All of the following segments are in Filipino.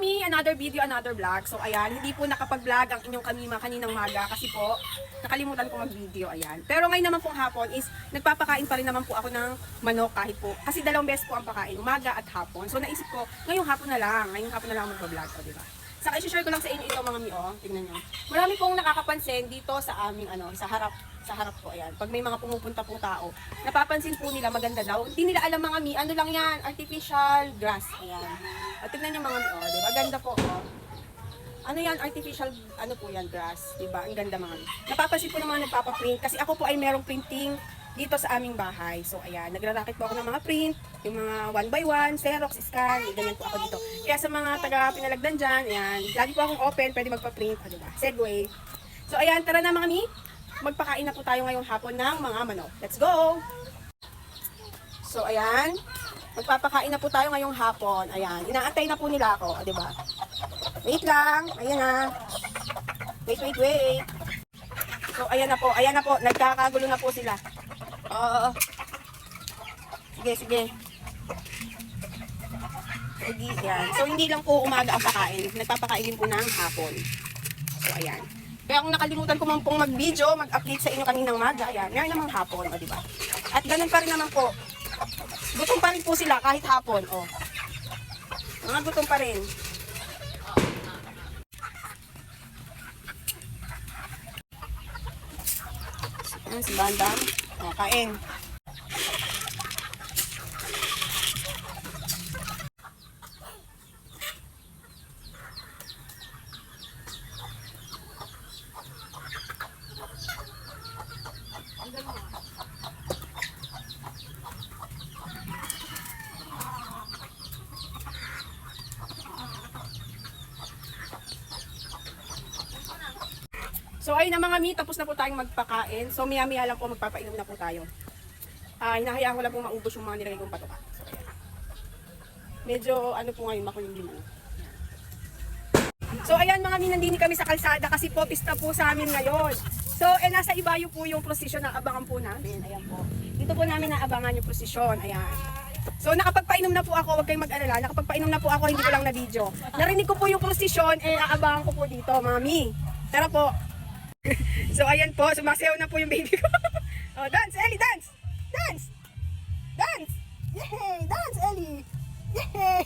Mi, another video, another vlog. So ayan, hindi po nakapag-vlog ang inyong kamima kaninang maga kasi po nakalimutan ko mag-video, ayan. Pero ngayon naman pong hapon is nagpapakain pa rin naman po ako ng manok kahit po. Kasi 2 beses po ang pakain, umaga at hapon. So naisip ko, ngayong hapon na lang mag-vlog ko, diba? Saka i-share ko lang sa inyo ito mga mi, tingnan nyo. Marami pong nakakapansin dito sa aming sa harap po, ayan. Pag may mga pumupunta pong tao, napapansin po nila maganda daw. Hindi nila alam mga mi, ano lang yan, artificial grass, ayan. At tignan nyo mga mi, diba? Ganda po, Ano yan, artificial, ano po yan, grass, diba? Ang ganda mga mi. Napapansin po ng mga nagpapaprint, kasi ako po ay merong printing dito sa aming bahay. So, ayan, nagrarakit po ako ng mga print, yung mga 1x1, Xerox, scan, ganyan po ako dito. Kaya sa mga taga-pinalagdan dyan, ayan, lagi po akong open, pwede magpa-print, diba? Segway. So, ayan, tara na mga mi. Magpakain na po tayo ngayong hapon ng mga manok. Let's go! So, ayan. Magpapakain na po tayo ngayong hapon. Ayan. Inaantay na po nila ako. Diba? Wait lang. Ayan na. Wait. So, ayan na po. Ayan na po. Nagkakagulo na po sila. Oo. Sige. Ayan. So, hindi lang po umaga ang pakain. Nagpapakain din po ng hapon. So, ayan. Kaya kung nakalimutan ko man pong mag-video, mag-update sa inyo kaninang maga, ayan, meron namang hapon, diba? At ganun pa rin naman po. Gutom pa rin po sila kahit hapon, Mga gutom pa rin. Ayan, si Bandam. Kain. So ayun na mga mi, tapos na po tayong magpakain. So maya-maya lang po magpapainom na po tayo. Hinahayaan ko lang po maubos yung mga nilagay kong patoka. So, ayan. Medyo ano po ngayon, makulimlim. So ayan mga mi, nandini kami sa kalsada kasi po pista po sa amin ngayon. So nasa ibayo po yung prosesyon na abangan po namin. Ayan po. Dito po namin naabangan yung prosesyon. Ayan. So nakapagpainom na po ako, huwag kayong mag-alala. Nakapagpainom na po ako, hindi ko lang na video. Narinig ko po yung prosesyon, aabangan ko po dito mga mi. Tara po. So ayan po, sumasayaw na po yung baby ko. Dance, Ellie, dance! Dance! Dance! Yay! Dance, Ellie! Yay!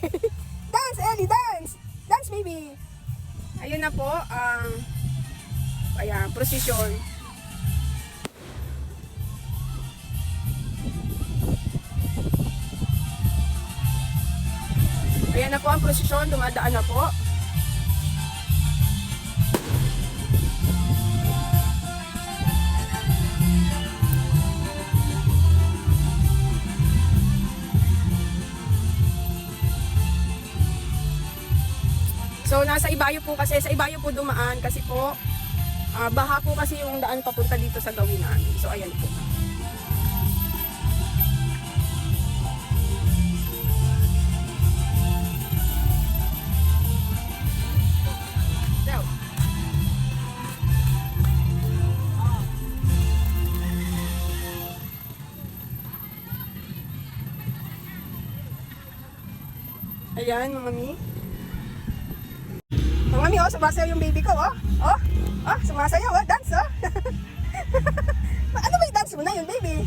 Dance, Ellie, dance! Dance, baby! Ayun na po, ayan, prosesyon. Ayan na po ang prosesyon, dumadaan na po. So nasa ibayo po kasi, sa ibayo po dumaan kasi po baha po kasi yung daan papunta dito sa gawin namin. So ayan po. So, ayan mga mi. Mami, sumasayaw yung baby ko, sumasayaw, dance, Ano ba yung dance mo na yun, baby?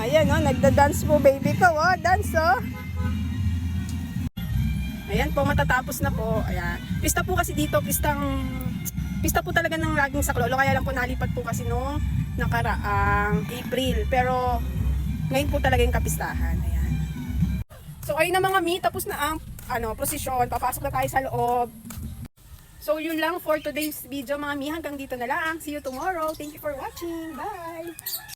Ayan, nagda-dance po baby ko, dance, Ayan po, matatapos na po. Ayan. Pista po kasi dito, pista po talaga ng laging sa Klolo. Kaya lang po nalipat po kasi noong nakaraang April. Pero ngayon po talaga yung kapistahan. Ayan. So ayun na mga mi, tapos na ang prosesyon. Papasok na tayo sa loob. So yun lang for today's video mga mi. Hanggang dito na lang. See you tomorrow. Thank you for watching. Bye!